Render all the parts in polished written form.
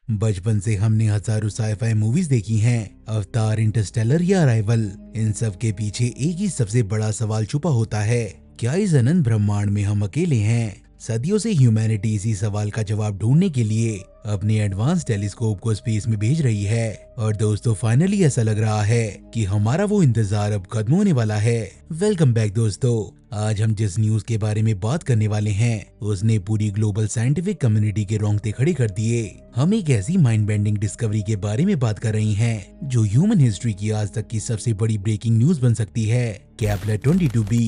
बचपन से हमने हजारों साईफाई मूवीज देखी हैं, अवतार, इंटरस्टेलर या अराइवल। इन सब के पीछे एक ही सबसे बड़ा सवाल छुपा होता है, क्या इस अनंत ब्रह्मांड में हम अकेले हैं? सदियों से ह्यूमैनिटी इसी सवाल का जवाब ढूंढने के लिए अपने एडवांस टेलीस्कोप को स्पेस में भेज रही है। और दोस्तों, फाइनली ऐसा लग रहा है कि हमारा वो इंतजार अब खत्म होने वाला है। वेलकम बैक दोस्तों। आज हम जिस न्यूज के बारे में बात करने वाले हैं, उसने पूरी ग्लोबल साइंटिफिक कम्युनिटी के रोंगटे खड़े कर दिए। हम एक ऐसी माइंड बेंडिंग डिस्कवरी के बारे में बात कर रही हैं, जो ह्यूमन हिस्ट्री की आज तक की सबसे बड़ी ब्रेकिंग न्यूज बन सकती है। Kepler 22b।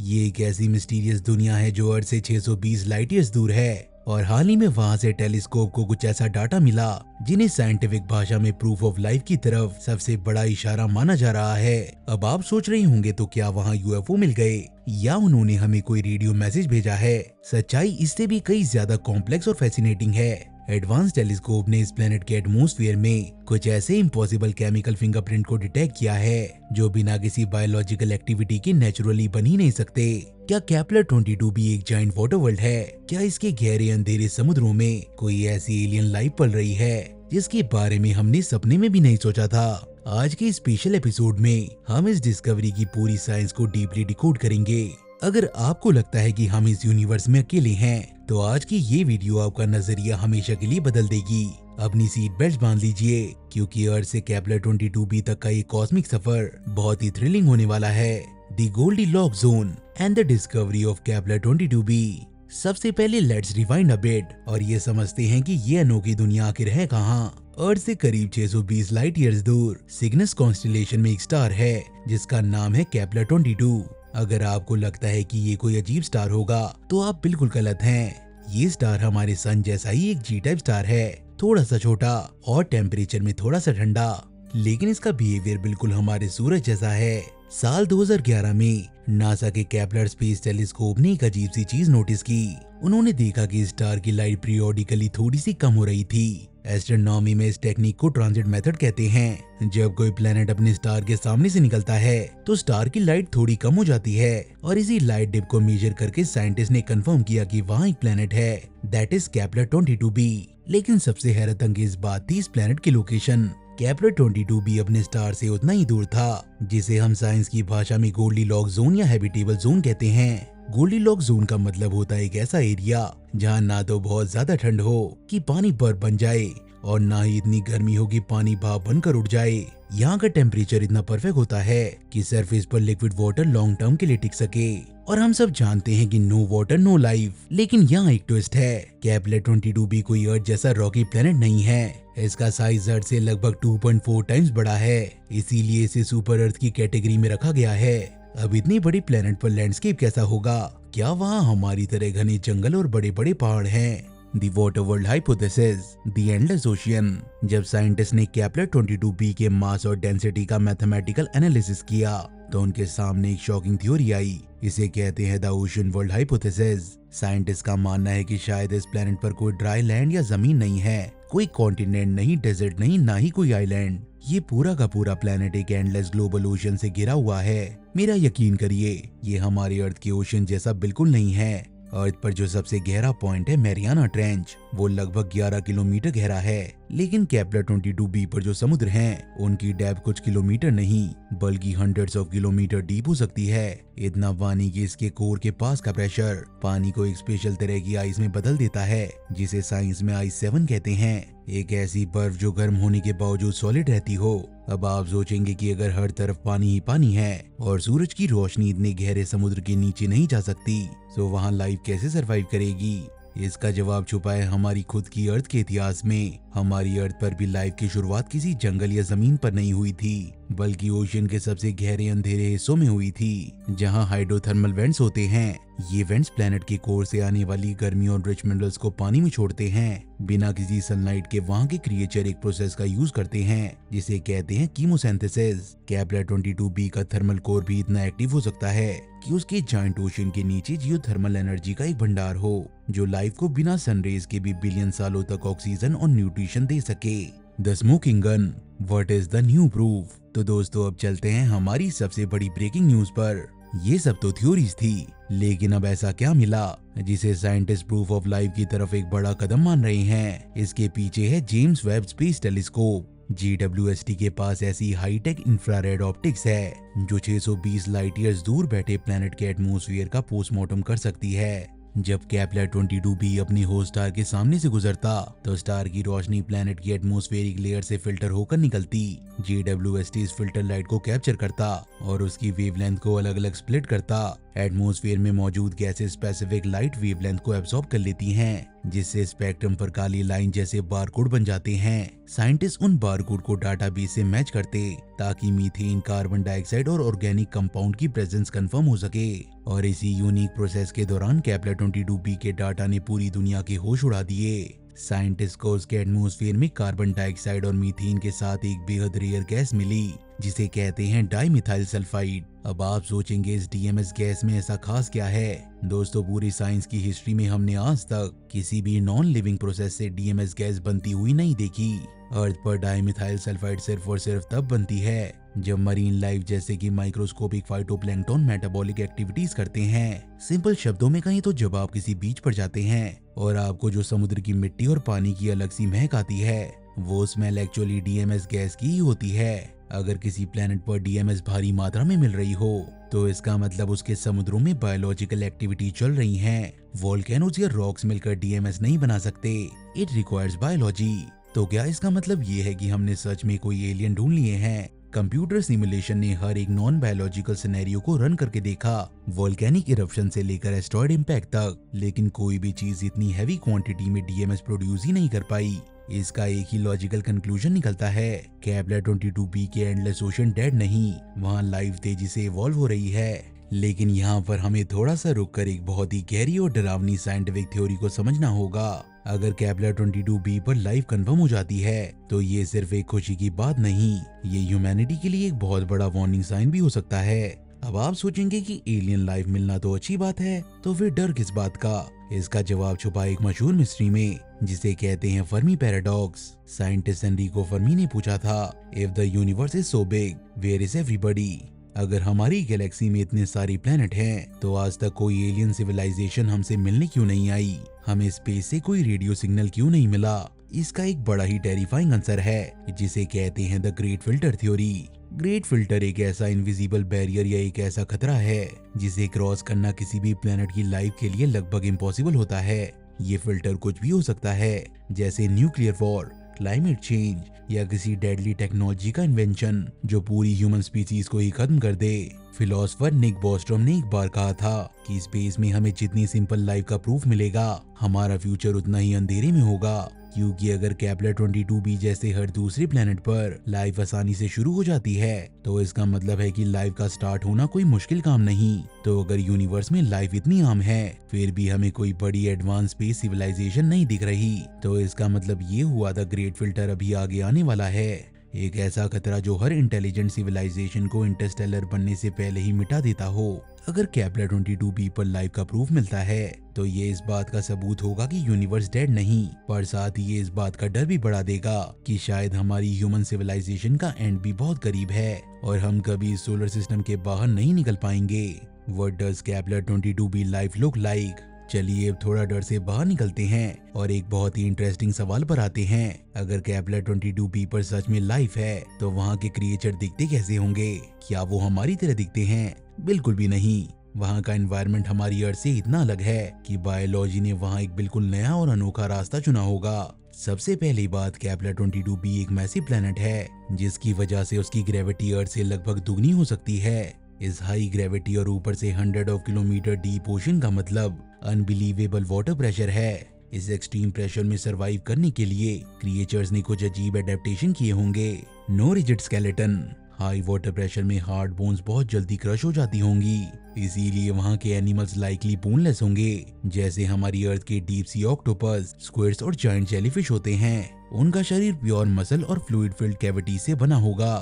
ये एक ऐसी मिस्टीरियस दुनिया है जो अर्थ से 620 लाइट ईयर्स दूर है, और हाल ही में वहां से टेलीस्कोप को कुछ ऐसा डाटा मिला जिन्हें साइंटिफिक भाषा में प्रूफ ऑफ लाइफ की तरफ सबसे बड़ा इशारा माना जा रहा है। अब आप सोच रहे होंगे, तो क्या वहां यूएफओ मिल गए या उन्होंने हमें कोई रेडियो मैसेज भेजा है? सच्चाई इससे भी कई ज्यादा कॉम्प्लेक्स और फैसिनेटिंग है। एडवांस टेलीस्कोप ने इस प्लेनेट के एटमॉस्फेयर में कुछ ऐसे इम्पॉसिबल केमिकल फिंगरप्रिंट को डिटेक्ट किया है जो बिना किसी बायोलॉजिकल एक्टिविटी के नेचुरली बन ही नहीं सकते। क्या केपलर 22b एक जाइंट वाटर वर्ल्ड है? क्या इसके गहरे अंधेरे समुद्रों में कोई ऐसी एलियन लाइफ पल रही है जिसके बारे में हमने सपने में भी नहीं सोचा था? आज के स्पेशल एपिसोड में हम इस डिस्कवरी की पूरी साइंस को डीपली डिकोड करेंगे। अगर आपको लगता है कि हम इस यूनिवर्स में अकेले हैं, तो आज की ये वीडियो आपका नजरिया हमेशा के लिए बदल देगी। अपनी सीट बेल्ट बांध लीजिए, क्योंकि अर्थ से केपलर 22b तक का ये कॉस्मिक सफर बहुत ही थ्रिलिंग होने वाला है। The Goldilock zone and the discovery of Kepler 22b। सबसे पहले लेट्स रिवाइंड अ बिट और ये समझते हैं कि ये अनोखी दुनिया आखिर है कहाँ। अर्थ से करीब 620 लाइट ईयर्स दूर सिग्नस कॉन्स्टेलेशन में एक स्टार है जिसका नाम है केपलर 22। अगर आपको लगता है कि ये कोई अजीब स्टार होगा, तो आप बिल्कुल गलत हैं। ये स्टार हमारे सन जैसा ही एक जी टाइप स्टार है, थोड़ा सा छोटा और टेम्परेचर में थोड़ा सा ठंडा, लेकिन इसका बिहेवियर बिल्कुल हमारे सूरज जैसा है। साल 2011 में नासा के केपलर स्पेस टेलीस्कोप ने एक अजीब सी चीज नोटिस की। उन्होंने देखा कि स्टार की लाइट पीरियोडिकली थोड़ी सी कम हो रही थी। एस्ट्रोनॉमी में इस टेक्निक को ट्रांजिट मेथड कहते हैं। जब कोई प्लेनेट अपने स्टार के सामने से निकलता है, तो स्टार की लाइट थोड़ी कम हो जाती है, और इसी लाइट डिप को मेजर करके साइंटिस्ट ने कंफर्म किया कि वहाँ एक प्लेनेट है, दैट इज केपलर 22b। लेकिन सबसे हैरत अंगेज बात थी इस प्लेनेट की लोकेशन। केपलर 22b अपने स्टार से उतना ही दूर था, जिसे हम साइंस की भाषा में गोल्डीलॉक जोन या हैबिटेबल जोन कहते हैं। गोल्डीलॉक जोन का मतलब होता है एक ऐसा एरिया जहाँ ना तो बहुत ज्यादा ठंड हो कि पानी बर्फ बन जाए, और ना ही इतनी गर्मी हो कि पानी भाप बनकर उठ जाए। यहाँ का टेम्परेचर इतना परफेक्ट होता है कि सरफेस पर लिक्विड वाटर लॉन्ग टर्म के लिए टिक सके। और हम सब जानते हैं कि नो वाटर नो लाइफ, लेकिन यहाँ एक ट्विस्ट है। केपलर 22b कोई अर्थ जैसा रॉकी प्लेनेट नहीं है। इसका साइज अर्थ से लगभग 2.4 टाइम्स बड़ा है, इसीलिए इसे सुपर अर्थ की कैटेगरी में रखा गया है। अब इतनी बड़ी प्लेनेट पर लैंडस्केप कैसा होगा? क्या वहाँ हमारी तरह घने जंगल और बड़े बड़े पहाड़ हैं? The Water World Hypothesis, The Endless Ocean। जब साइंटिस्ट ने केपलर 22b के मास और डेंसिटी का मैथमेटिकल एनालिसिस किया, तो उनके सामने एक शॉकिंग थ्योरी आई। इसे कहते हैं the ocean world hypothesis. Scientist का मानना है कि शायद इस प्लेनेट पर कोई ड्राई लैंड या जमीन नहीं है, कोई कॉन्टिनेंट नहीं, डेजर्ट नहीं, ना ही कोई आइलैंड। ये पूरा का पूरा प्लेनेट एक एंडलेस ग्लोबल ओशन से घिरा हुआ है। मेरा यकीन करिए, ये हमारे अर्थ के ओशन जैसा बिल्कुल नहीं है। अर्थ पर जो सबसे गहरा पॉइंट है मैरियाना ट्रेंच, वो लगभग 11 किलोमीटर गहरा है, लेकिन केपलर 22b पर जो समुद्र हैं, उनकी डेप्थ कुछ किलोमीटर नहीं बल्कि हंड्रेड्स ऑफ किलोमीटर डीप हो सकती है। इतना पानी कि इसके कोर के पास का प्रेशर पानी को एक स्पेशल तरह की आइस में बदल देता है, जिसे साइंस में आइस 7 कहते हैं। एक ऐसी बर्फ जो गर्म होने के बावजूद सॉलिड रहती हो। अब आप सोचेंगे कि अगर हर तरफ पानी ही पानी है और सूरज की रोशनी इतने गहरे समुद्र के नीचे नहीं जा सकती, तो वहाँ लाइफ कैसे सरवाइव करेगी? इसका जवाब छुपा है हमारी खुद की अर्थ के इतिहास में। हमारी अर्थ पर भी लाइफ की शुरुआत किसी जंगल या जमीन पर नहीं हुई थी, बल्कि ओशन के सबसे गहरे अंधेरे हिस्सों में हुई थी, जहां हाइड्रोथर्मल वेंट्स होते हैं। ये वेंट्स प्लेनेट के कोर से आने वाली गर्मी और रिच मिनरल्स को पानी में छोड़ते हैं। बिना किसी सनलाइट के वहाँ के क्रिएचर एक प्रोसेस का यूज करते हैं जिसे कहते हैं कीमोसिंथेसिस। केपलर 22b का थर्मल कोर भी इतना एक्टिव हो सकता है कि उसके जायंट ओशन के नीचे जियोथर्मल एनर्जी का एक भंडार हो, जो लाइफ को बिना सनरेज के भी बिलियन सालों तक ऑक्सीजन और न्यूट्रिशन दे सके। The smoking gun, what is the new proof? तो दोस्तों, अब चलते हैं हमारी सबसे बड़ी ब्रेकिंग न्यूज पर। ये सब तो थ्योरीज थी, लेकिन अब ऐसा क्या मिला जिसे साइंटिस्ट प्रूफ ऑफ लाइफ की तरफ एक बड़ा कदम मान रहे हैं? इसके पीछे है James Webb space telescope. GWST के पास ऐसी हाईटेक इंफ्रारेड ऑप्टिक्स है जो 620 लाइट ईयर्स दूर बैठे प्लैनेट के एटमॉस्फेयर का पोस्टमार्टम कर सकती है। जब केपलर 22b अपनी होस्ट स्टार के सामने से गुजरता तो स्टार की रोशनी प्लैनेट की एटमॉस्फेरिक लेयर से फिल्टर होकर निकलती। GWST इस फिल्टर लाइट को कैप्चर करता और उसकी वेवलेंथ को अलग अलग स्प्लिट करता। एटमॉस्फेयर में मौजूद गैसेस स्पेसिफिक लाइट वेवलेंथ को एब्सॉर्ब कर लेती हैं, जिससे स्पेक्ट्रम पर काली लाइन जैसे बारकोड बन जाते हैं। साइंटिस्ट उन बारकोड को डाटाबेस से मैच करते ताकि मीथेन, कार्बन डाइऑक्साइड और ऑर्गेनिक कंपाउंड की प्रेजेंस कंफर्म हो सके। और इसी यूनिक प्रोसेस के दौरान केपलर 22b के डाटा ने पूरी दुनिया के होश उड़ा दिए। साइंटिस्ट को उसके एटमॉस्फेयर में कार्बन डाइऑक्साइड और मीथेन के साथ एक बेहद रेयर गैस मिली जिसे कहते हैं डाइमिथाइल सल्फाइड। अब आप सोचेंगे इस DMS गैस में ऐसा खास क्या है? दोस्तों, पूरी साइंस की हिस्ट्री में हमने आज तक किसी भी नॉन लिविंग प्रोसेस से DMS गैस बनती हुई नहीं देखी। अर्थ पर डाइमिथाइल सल्फाइड सिर्फ और सिर्फ तब बनती है जब मरीन लाइफ जैसे कि माइक्रोस्कोपिक फाइटोप्लैंक्टन मेटाबॉलिक एक्टिविटीज करते हैं। सिंपल शब्दों में कहें तो जब आप किसी बीच पर जाते हैं और आपको जो समुद्र की मिट्टी और पानी की अलग सी महक आती है, वो स्मेल एक्चुअली DMS गैस की ही होती है। अगर किसी प्लेनेट पर DMS भारी मात्रा में मिल रही हो तो इसका मतलब उसके समुद्रों में बायोलॉजिकल एक्टिविटी चल रही है। वोल्केनोज या रॉक्स मिलकर DMS नहीं बना सकते। It requires biology. तो क्या इसका मतलब ये है कि हमने सच में कोई एलियन ढूंढ लिए हैं? कंप्यूटर सिमुलेशन ने हर एक नॉन बायोलॉजिकल सिनेरियो को रन करके देखा, वोल्केनिक इरप्शन से लेकर एस्टेरॉयड इम्पैक्ट तक, लेकिन कोई भी चीज इतनी हैवी क्वांटिटी में DMS प्रोड्यूस ही नहीं कर पाई। इसका एक ही लॉजिकल कंक्लूजन निकलता है, केपलर 22b के एंडलेस ओशन डेड नहीं, वहाँ लाइफ तेजी से इवॉल्व हो रही है। लेकिन यहाँ पर हमें थोड़ा सा रुककर एक बहुत ही गहरी और डरावनी साइंटिफिक थ्योरी को समझना होगा। अगर केपलर 22b पर लाइफ कंफर्म हो जाती है तो ये सिर्फ एक खुशी की बात नहीं, ये ह्यूमैनिटी के लिए एक बहुत बड़ा वार्निंग साइन भी हो सकता है। अब आप सोचेंगे कि एलियन लाइफ मिलना तो अच्छी बात है, तो फिर डर किस बात का? इसका जवाब छुपा एक मशहूर मिस्ट्री में जिसे कहते हैं Fermi paradox. Scientist Enrico Fermi ने पूछा था, if the universe is so big, where is everybody? अगर हमारी गैलेक्सी में इतने सारे प्लेनेट हैं, तो आज तक कोई एलियन सिविलाइजेशन हमसे मिलने क्यों नहीं आई? हमें स्पेस से कोई रेडियो सिग्नल क्यों नहीं मिला? इसका एक बड़ा ही टेरिफाइंग आंसर है जिसे कहते हैं the great filter theory. Great filter एक ऐसा इनविजिबल बैरियर या एक ऐसा खतरा है जिसे क्रॉस करना किसी भी प्लेनेट की लाइफ के लिए लगभग इम्पॉसिबल होता है। ये फिल्टर कुछ भी हो सकता है, जैसे न्यूक्लियर वॉर, क्लाइमेट चेंज या किसी डेडली टेक्नोलॉजी का इन्वेंशन जो पूरी ह्यूमन स्पीसीज को ही खत्म कर दे। फिलोसोफर निक बॉस्ट्रॉम ने एक बार कहा था कि स्पेस में हमें जितनी सिंपल लाइफ का प्रूफ मिलेगा, हमारा फ्यूचर उतना ही अंधेरे में होगा। क्योंकि अगर केपलर 22b जैसे हर दूसरे प्लेनेट पर लाइफ आसानी से शुरू हो जाती है, तो इसका मतलब है कि लाइफ का स्टार्ट होना कोई मुश्किल काम नहीं। तो अगर यूनिवर्स में लाइफ इतनी आम है, फिर भी हमें कोई बड़ी एडवांस स्पेस सिविलाइजेशन नहीं दिख रही, तो इसका मतलब ये हुआ द ग्रेट फिल्टर अभी आगे आने वाला है। एक ऐसा खतरा जो हर इंटेलिजेंट सिविलाइजेशन को इंटरस्टेलर बनने से पहले ही मिटा देता हो। अगर केपलर 22b पर लाइफ का प्रूफ मिलता है, तो ये इस बात का सबूत होगा कि यूनिवर्स डेड नहीं, पर साथ ही ये इस बात का डर भी बढ़ा देगा कि शायद हमारी ह्यूमन सिविलाइजेशन का एंड भी बहुत करीब है और हम कभी इस सोलर सिस्टम के बाहर नहीं निकल पाएंगे। What does Kepler 22b life look like? चलिए अब थोड़ा डर से बाहर निकलते हैं और एक बहुत ही इंटरेस्टिंग सवाल पर आते हैं। अगर केपलर 22b पर सच में लाइफ है, तो वहाँ के क्रिएचर दिखते कैसे होंगे? क्या वो हमारी तरह दिखते हैं? बिल्कुल भी नहीं। वहाँ का एनवायरनमेंट हमारी अर्थ से इतना अलग है कि बायोलॉजी ने वहाँ एक बिल्कुल नया और अनोखा रास्ता चुना होगा। सबसे पहली बात, केपलर 22b एक मैसिव प्लेनेट है जिसकी वजह से उसकी ग्रेविटी अर्थ से लगभग दुगनी हो सकती है। इस हाई ग्रेविटी और ऊपर से 100 ऑफ किलोमीटर डीप ओशन का मतलब अनबिलीवेबल वाटर प्रेशर है। इस एक्सट्रीम प्रेशर में सरवाइव करने के लिए क्रिएचर्स ने कुछ अजीब एडेप्टेशन किए होंगे। No rigid skeleton, high water pressure में हार्ड बोन्स बहुत जल्दी क्रश हो जाती होंगी, इसीलिए वहाँ के एनिमल्स लाइकली बोनलेस होंगे, जैसे हमारी अर्थ के डीप सी ऑक्टोपस, स्क्विड्स और जायंट जेलीफिश होते हैं। उनका शरीर प्योर मसल और फ्लूइड फिल्ड कैविटी से बना होगा।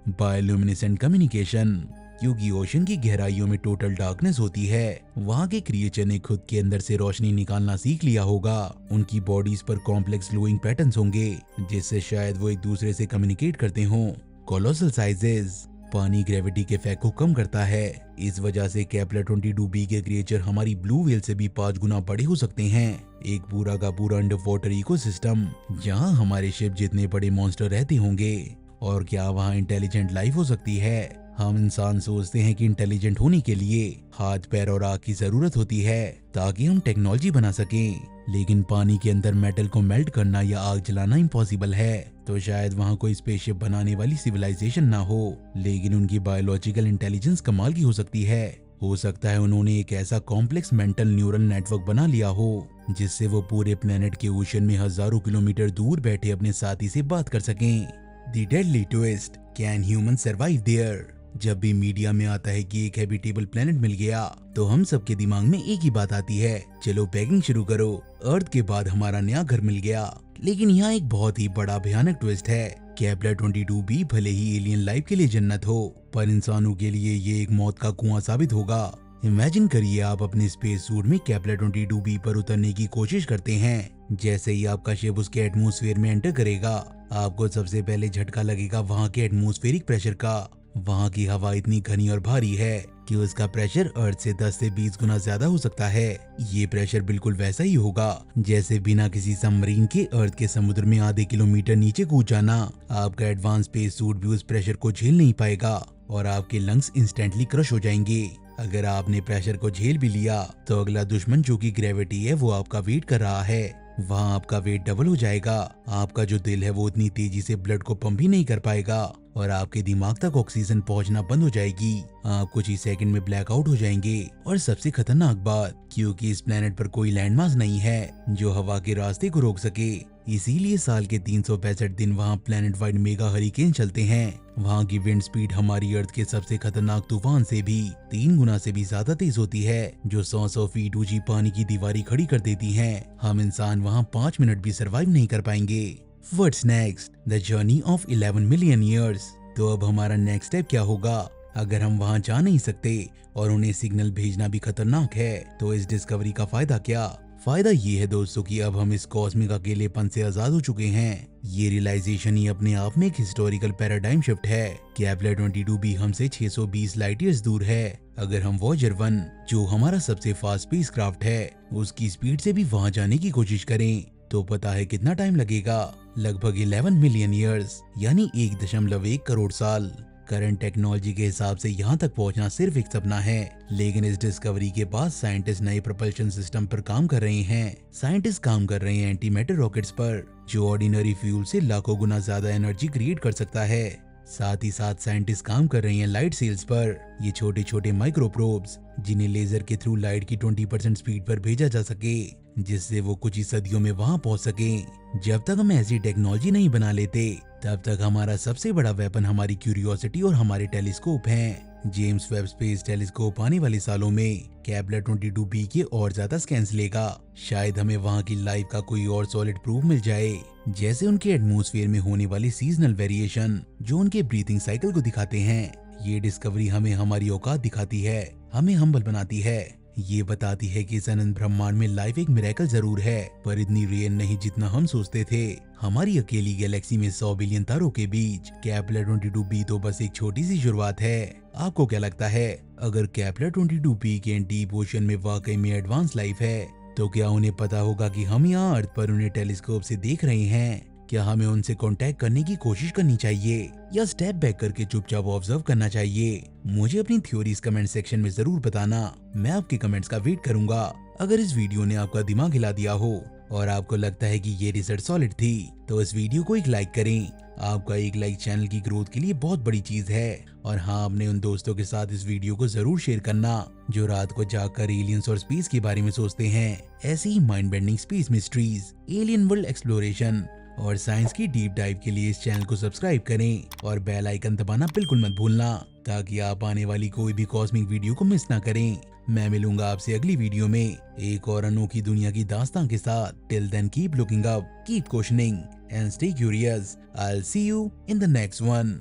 बायोल्यूमिनेसेंट कम्युनिकेशन, क्योंकि ओशन की गहराइयों में टोटल डार्कनेस होती है, वहाँ के क्रिएचर ने खुद के अंदर से रोशनी निकालना सीख लिया होगा। उनकी बॉडीज पर कॉम्प्लेक्स ग्लोइंग पैटर्न्स होंगे जिससे शायद वो एक दूसरे से कम्युनिकेट करते हों। कोलोसल साइजेस, पानी ग्रेविटी के इफेक्ट को कम करता है। इस वजह से केपलर 22b के क्रिएचर हमारी ब्लू व्हेल से भी 5 गुना बड़े हो सकते हैं। एक पूरा का पूरा अंडर वाटर इकोसिस्टम जहाँ हमारे शिप जितने बड़े मॉन्स्टर रहते होंगे। और क्या वहाँ इंटेलिजेंट लाइफ हो सकती है? हम इंसान सोचते हैं कि इंटेलिजेंट होने के लिए हाथ पैर और आग की जरूरत होती है ताकि हम टेक्नोलॉजी बना सकें, लेकिन पानी के अंदर मेटल को मेल्ट करना या आग जलाना इम्पॉसिबल है। तो शायद वहाँ कोई स्पेसशिप बनाने वाली सिविलाइजेशन ना हो, लेकिन उनकी बायोलॉजिकल इंटेलिजेंस कमाल की हो सकती है। हो सकता है उन्होंने एक ऐसा कॉम्प्लेक्स मेंटल न्यूरल नेटवर्क बना लिया हो जिससे वो पूरे प्लेनेट के ओशन में हजारों किलोमीटर दूर बैठे अपने साथी से बात कर सकें। The deadly twist, can human survive there? जब भी मीडिया में आता है कि एक हैबिटेबल प्लेनेट मिल गया तो हम सबके दिमाग में एक ही बात आती है, चलो पैकिंग शुरू करो, अर्थ के बाद हमारा नया घर मिल गया। लेकिन यहाँ एक बहुत ही बड़ा भयानक ट्विस्ट है। केपलर 22b भले ही एलियन लाइफ के लिए जन्नत हो, पर इंसानों के लिए ये एक मौत का कुआं साबित होगा। इमेजिन करिए आप अपने स्पेस सूट में केपलर 22b पर उतरने की कोशिश करते हैं। जैसे ही आपका शिप उसके एटमॉस्फेयर में एंटर करेगा, आपको सबसे पहले झटका लगेगा वहाँ के एटमॉस्फेरिक प्रेशर का। वहाँ की हवा इतनी घनी और भारी है कि उसका प्रेशर अर्थ से 10 से 20 गुना ज्यादा हो सकता है। ये प्रेशर बिल्कुल वैसा ही होगा जैसे बिना किसी सबमरीन के अर्थ के समुद्र में आधे किलोमीटर नीचे कूद जाना। आपका एडवांस स्पेस सूट भी उस प्रेशर को झेल नहीं पाएगा और आपके लंग्स इंस्टेंटली क्रश हो जाएंगे। अगर आपने प्रेशर को झेल भी लिया तो अगला दुश्मन जो कि ग्रेविटी है वो आपका वेट कर रहा है। वहाँ आपका वेट डबल हो जाएगा। आपका जो दिल है वो इतनी तेजी से ब्लड को पंप भी नहीं कर पाएगा और आपके दिमाग तक ऑक्सीजन पहुंचना बंद हो जाएगी। आप कुछ ही सेकंड में ब्लैकआउट हो जाएंगे। और सबसे खतरनाक बात, क्योंकि इस प्लेनेट पर कोई लैंडमास नहीं है जो हवा के रास्ते को रोक सके, इसीलिए साल के 365 दिन वहाँ प्लेनेट वाइड मेगा हरिकेन चलते हैं। वहाँ की विंड स्पीड हमारी अर्थ के सबसे खतरनाक तूफान से भी 3 गुना से भी ज्यादा तेज होती है, जो 100 फीट ऊंची पानी की दीवारी खड़ी कर देती हैं। हम इंसान वहाँ 5 मिनट भी सरवाइव नहीं कर पाएंगे। What's next? The journey of 11 million years। तो अब हमारा नेक्स्ट स्टेप क्या होगा? अगर हम वहाँ जा नहीं सकते और उन्हें सिग्नल भेजना भी खतरनाक है, तो इस डिस्कवरी का फायदा क्या? फायदा ये है दोस्तों कि अब हम इस कॉस्मिक अकेलेपन से आजाद हो चुके हैं। ये रियलाइजेशन ही अपने आप में एक हिस्टोरिकल पैराडाइम शिफ्ट है। केपलर 22b हमसे 620 लाइट ईयर्स दूर है। अगर हम वॉयेजर 1, जो हमारा सबसे फास्ट स्पेसक्राफ्ट है, उसकी स्पीड से भी वहाँ जाने की कोशिश करें, तो पता है कितना टाइम लगेगा? लगभग 11 मिलियन ईयर्स, यानी 1.1 करोड़ साल। करंट टेक्नोलॉजी के हिसाब से यहाँ तक पहुँचना सिर्फ एक सपना है, लेकिन इस डिस्कवरी के बाद साइंटिस्ट नए प्रोपल्शन सिस्टम पर काम कर रहे हैं। साइंटिस्ट काम कर रहे हैं एंटी मैटर रॉकेट्स पर, जो ऑर्डिनरी फ्यूल से लाखों गुना ज्यादा एनर्जी क्रिएट कर सकता है। साथ ही साथ साइंटिस्ट काम कर रहे हैं लाइट सेल्स पर। ये छोटे छोटे माइक्रो प्रोब्स जिन्हें लेजर के थ्रू लाइट की 20% स्पीड पर भेजा जा सके, जिससे वो कुछ ही सदियों में वहाँ पहुँच सके। जब तक हम ऐसी टेक्नोलॉजी नहीं बना लेते, तब तक हमारा सबसे बड़ा वेपन हमारी क्यूरियोसिटी और हमारे टेलीस्कोप हैं। जेम्स वेब स्पेस टेलीस्कोप आने वाले सालों में केपलर 22b के और ज्यादा स्कैन्स लेगा। शायद हमें वहाँ की लाइफ का कोई और सॉलिड प्रूफ मिल जाए, जैसे उनके एटमॉस्फेयर में होने वाली सीजनल वेरिएशन जो उनके ब्रीथिंग साइकिल को दिखाते हैं। ये डिस्कवरी हमें हमारी औकात दिखाती है, हमें हम्बल बनाती है। ये बताती है कि इस अनंत ब्रह्मांड में लाइफ एक मिरेकल जरूर है, पर इतनी रियल नहीं जितना हम सोचते थे। हमारी अकेली गैलेक्सी में 100 बिलियन तारों के बीच केपलर 22b तो बस एक छोटी सी शुरुआत है। आपको क्या लगता है, अगर केपलर 22b के डीप ओशन में वाकई में एडवांस लाइफ है, तो क्या उन्हें पता होगा कि हम यहाँ अर्थ पर उन्हें टेलीस्कोप से देख रहे हैं? क्या हमें उनसे कांटेक्ट करने की कोशिश करनी चाहिए या स्टेप बैक करके चुपचाप ऑब्जर्व करना चाहिए? मुझे अपनी थ्योरीज कमेंट सेक्शन में जरूर बताना, मैं आपके कमेंट्स का वेट करूंगा। अगर इस वीडियो ने आपका दिमाग हिला दिया हो और आपको लगता है कि ये रिसर्च सॉलिड थी, तो इस वीडियो को एक लाइक करें। आपका एक लाइक चैनल की ग्रोथ के लिए बहुत बड़ी चीज है। और हाँ, अपने उन दोस्तों के साथ इस वीडियो को जरूर शेयर करना जो रात को जाकर एलियंस और स्पेस के बारे में सोचते हैं। ऐसी ही mind bending space mysteries, alien world exploration और साइंस की डीप डाइव के लिए इस चैनल को सब्सक्राइब करें और बेल आइकन दबाना बिल्कुल मत भूलना, ताकि आप आने वाली कोई भी कॉस्मिक वीडियो को मिस ना करें। मैं मिलूंगा आपसे अगली वीडियो में एक और अनोखी दुनिया की दास्तां के साथ। Till then keep looking up, keep questioning and stay curious. I will see you in the next one.